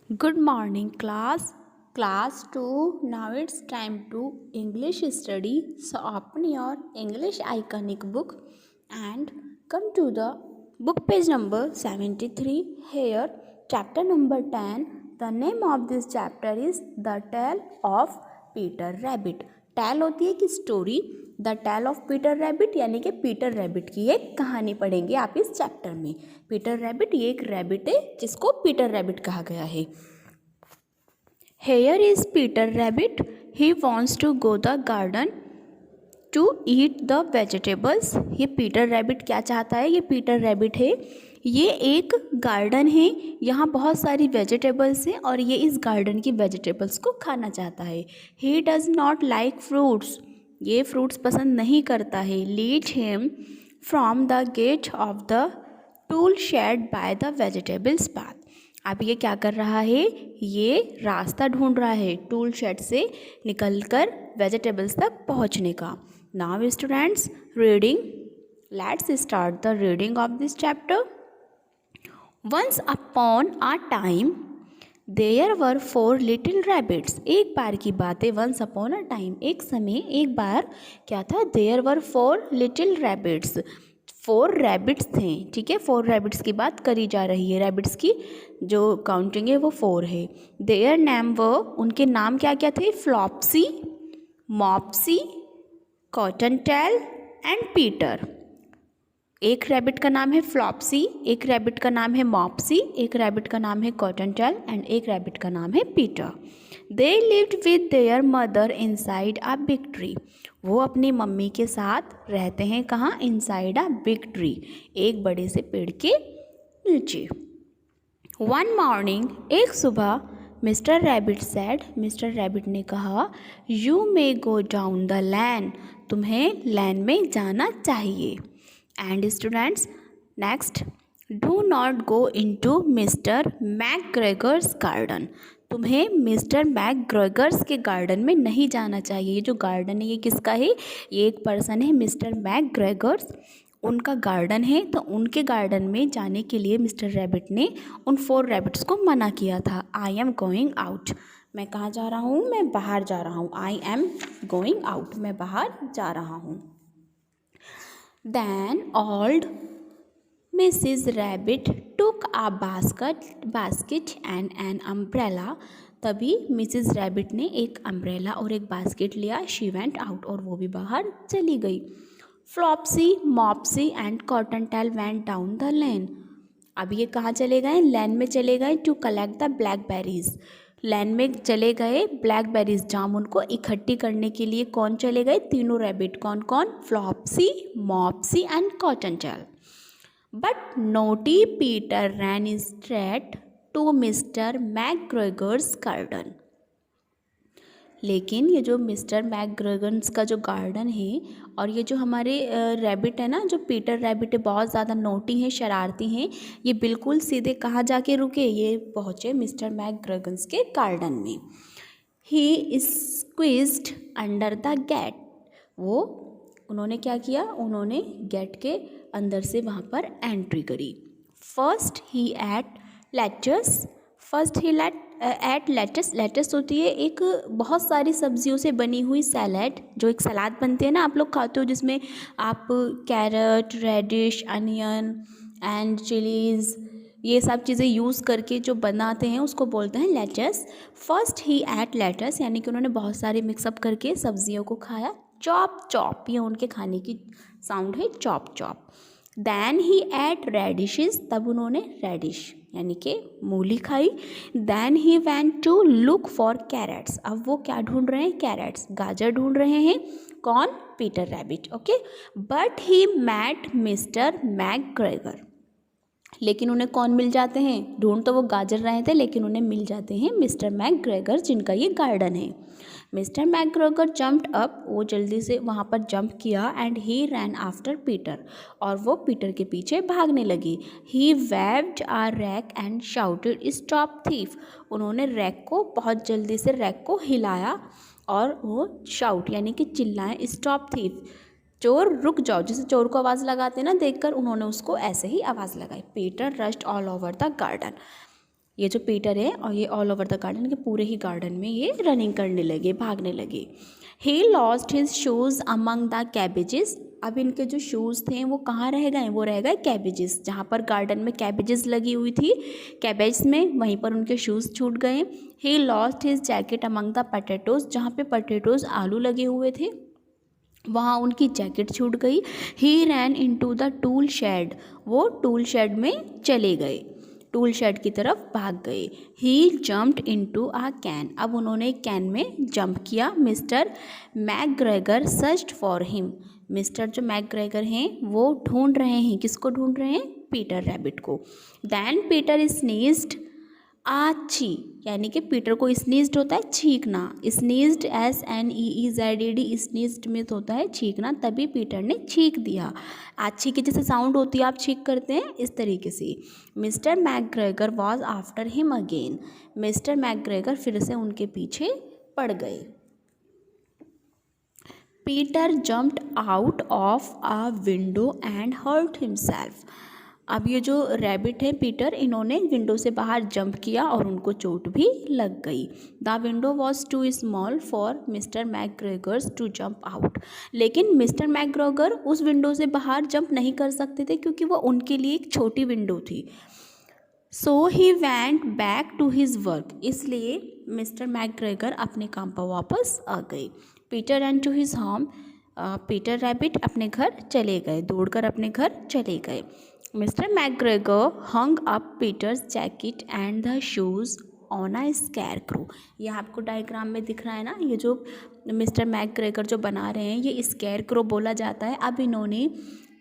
Good morning, class. Class 2. Now it's time to English study. So open your English iconic book and come to the book page number 73. Here, chapter number 10. The name of this chapter is The Tale of Peter Rabbit. Tale होती है कि story, the tale of Peter Rabbit यानी कि Peter rabbit की एक कहानी पढ़ेंगे आप इस चैप्टर में। पीटर रैबिट ये एक रैबिट है जिसको पीटर रैबिट कहा गया है। Here is Peter Rabbit, he wants to go the garden to eat the vegetables. ये पीटर रैबिट क्या चाहता है? ये पीटर रैबिट है, ये एक गार्डन है, यहाँ बहुत सारी वेजिटेबल्स हैं और ये इस गार्डन की वेजिटेबल्स को खाना चाहता है। He does not like fruits, ये फ्रूट्स पसंद नहीं करता है। Lead him from the gate of the tool shed by the vegetables path. अब ये क्या कर रहा है? ये रास्ता ढूंढ रहा है टूल शेड से निकलकर वेजिटेबल्स तक पहुंचने का। Now students, reading, let's start the reading of this chapter. Once upon a time there were 4 little rabbits. एक बार की बात है, वंस अपॉन अ टाइम, एक समय, एक बार क्या था? There were 4 little rabbits, 4 rabbits थे। ठीक है, 4 रैबिट्स की बात करी जा रही है। रैबिट्स की जो काउंटिंग है वो 4 है। देयर नेम व, उनके नाम क्या क्या थे? फ्लॉप्सी, मॉप्सी, कॉटनटेल एंड पीटर। एक रैबिट का नाम है फ्लॉप्सी, एक रैबिट का नाम है मॉप्सी, एक रैबिट का नाम है कॉटनटेल एंड एक रैबिट का नाम है Peter. They lived with their mother inside a big tree. वो अपनी मम्मी के साथ रहते हैं कहाँ? इनसाइड अ बिग ट्री, एक बड़े से पेड़ के नीचे। वन मॉर्निंग, एक सुबह, Mr Rabbit said, Mr Rabbit ने कहा, you may go down the lane, तुम्हें लैन में जाना चाहिए। And students, next, do not go into Mr McGregor's garden, तुम्हें मिस्टर मैकग्रेगर्स के गार्डन में नहीं जाना चाहिए। ये जो गार्डन है ये किसका है? ये एक पर्सन है मिस्टर मैकग्रेगर्स, उनका गार्डन है। तो उनके गार्डन में जाने के लिए मिस्टर रैबिट ने उन 4 रैबिट्स को मना किया था। आई एम गोइंग आउट, मैं कहाँ जा रहा हूँ? मैं बाहर जा रहा हूँ। आई एम गोइंग आउट, मैं बाहर जा रहा हूँ। Then old Mrs. Rabbit took a basket and an umbrella. तभी मिसेस रैबिट ने एक अम्ब्रेला और एक बास्केट लिया। शी वेंट आउट, और वो भी बाहर चली गई। Flopsy, Mopsy and Cottontail went down the lane. अब ये कहाँ चले गए? लैन में चले गए to collect the blackberries. Lane में चले गए ब्लैकबेरीज, जामुन को इकट्ठी करने के लिए। कौन चले गए? तीनों रैबिट। कौन कौन? Flopsy, Mopsy and Cottontail. But naughty Peter ran straight to Mr McGregor's garden. लेकिन ये जो मिस्टर मैकग्रेगर्स का जो गार्डन है, और ये जो हमारे रैबिट है ना, जो पीटर रैबिट है, बहुत ज़्यादा नोटी हैं, शरारती हैं। ये बिल्कुल सीधे कहाँ जाके रुके? ये पहुँचे मिस्टर मैकग्रेगर्स के गार्डन में। ही स्क्वीज्ड अंडर द गेट, वो उन्होंने क्या किया? उन्होंने गेट के अंदर से वहाँ पर एंट्री करी। फर्स्ट ही एट लेटस, फर्स्ट ही एट लेटस। लेटस होती है एक बहुत सारी सब्जियों से बनी हुई सैलेड, जो एक सलाद बनते हैं ना, आप लोग खाते हो, जिसमें आप carrot, radish, onion and chillies, ये सब चीज़ें यूज़ करके जो बनाते हैं उसको बोलते हैं लेटस। फर्स्ट ही एट लेटस, यानी कि उन्होंने बहुत सारे मिक्सअप करके सब्जियों को खाया। चॉप चॉप, ये उनके खाने की साउंड है, chop chop. Then he ate radishes, तब उन्होंने रेडिश यानी कि मूली खाई। Then he went to look for carrots, अब वो क्या ढूंढ रहे हैं? कैरेट्स, गाजर ढूंढ रहे हैं। कौन? Peter Rabbit. Okay, but he met mister McGregor, लेकिन उन्हें कौन मिल जाते हैं? ढूंढ तो वो गाजर रहे थे, लेकिन उन्हें मिल जाते हैं मिस्टर मैकग्रेगर, जिनका ये गार्डन है। मिस्टर मैकग्रेगर जम्प्ड अप, वो जल्दी से वहाँ पर जंप किया। And he ran after Peter, और वो पीटर के पीछे भागने लगी। He waved a rake and shouted stop thief, उन्होंने रैक को बहुत जल्दी से रैक को हिलाया और वो शाउट यानी कि चिल्लाएं, स्टॉप थीफ, चोर रुक जाओ। जैसे चोर को आवाज़ लगाते हैं ना देखकर, उन्होंने उसको ऐसे ही आवाज़ लगाई। Peter rushed all over the garden, ये जो पीटर है और ये ऑल ओवर द गार्डन के पूरे ही गार्डन में ये रनिंग करने लगे, भागने लगे। He lost his shoes among the cabbages. अब इनके जो शूज़ थे वो कहाँ रह गए, वो रह गए कैबेजेस, जहाँ पर गार्डन में कैबेजेस लगी हुई थी, कैबेज में, वहीं पर उनके शूज़ छूट गए। He lost his jacket among the potatoes. जहाँ पे पटेटोज़ आलू लगे हुए थे वहाँ उनकी जैकेट छूट गई। He ran into the tool shed. वो टूल शेड में चले गए, टूल शेड की तरफ भाग गए। He jumped into a can. अब उन्होंने कैन में जंप किया। Mr McGregor searched for him. Mr जो मैकग्रेगर हैं वो ढूंढ रहे हैं, किसको ढूंढ रहे हैं, पीटर रैबिट को। दैन पीटर स्नीज्ड आची, यानी कि पीटर को स्नीज्ड होता है छींकना, स्नीज्ड SNEEZED, स्नीज्ड में होता है छींकना, तभी पीटर ने छींक दिया। आची की जैसे साउंड होती है आप छींक करते हैं, इस तरीके से। Mister McGregor was after him again. Mister McGregor फिर से उनके पीछे पड़ गए। Peter jumped out of a window and hurt himself. अब ये जो रैबिट है पीटर, इन्होंने विंडो से बाहर जंप किया और उनको चोट भी लग गई। The window was too small for Mr McGregor's to jump out. लेकिन मिस्टर मैकग्रेगर उस विंडो से बाहर जंप नहीं कर सकते थे क्योंकि वो उनके लिए एक छोटी विंडो थी। So he went back to his work. इसलिए मिस्टर मैकग्रेगर अपने काम पर वापस आ गए। Peter and to his home. Peter Rabbit अपने घर चले गए, दौड़कर अपने घर चले गए। Mr McGregor hung up Peter's jacket and the shoes on a scarecrow. ये आपको डायग्राम में दिख रहा है ना, ये जो मिस्टर मैकग्रेगर जो बना रहे हैं ये स्कैरक्रो बोला जाता है। अब इन्होंने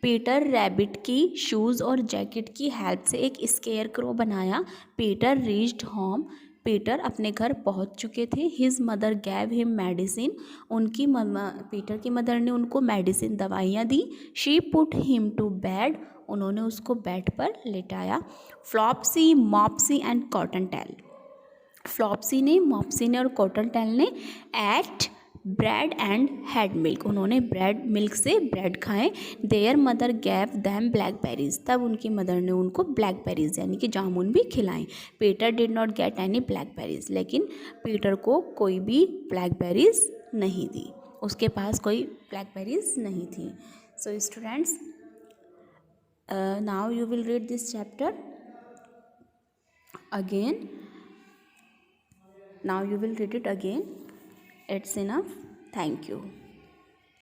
पीटर रैबिट की शूज़ और जैकेट की हेल्प से एक स्कैरक्रो बनाया। Peter reached home. पीटर अपने घर पहुंच चुके थे। His mother gave him medicine. उनकी पीटर की मदर ने उनको मेडिसिन, दवाइयाँ दी। She put him to bed. उन्होंने उसको बेड पर लेटाया। Flopsy, Mopsy and Cottontail. Flopsy ने, मॉप्सी ने और कॉटन टेल ने ate bread and had milk. उन्होंने ब्रेड, मिल्क से ब्रेड खाएं। Their mother gave them blackberries. तब उनकी मदर ने उनको ब्लैकबेरीज यानी कि जामुन भी खिलाएं। Peter did not get any blackberries. लेकिन पीटर को कोई भी ब्लैकबेरीज नहीं दी, उसके पास कोई ब्लैकबेरीज नहीं थी। So students, now you will read this chapter again. Now you will read it again. It's enough. Thank you.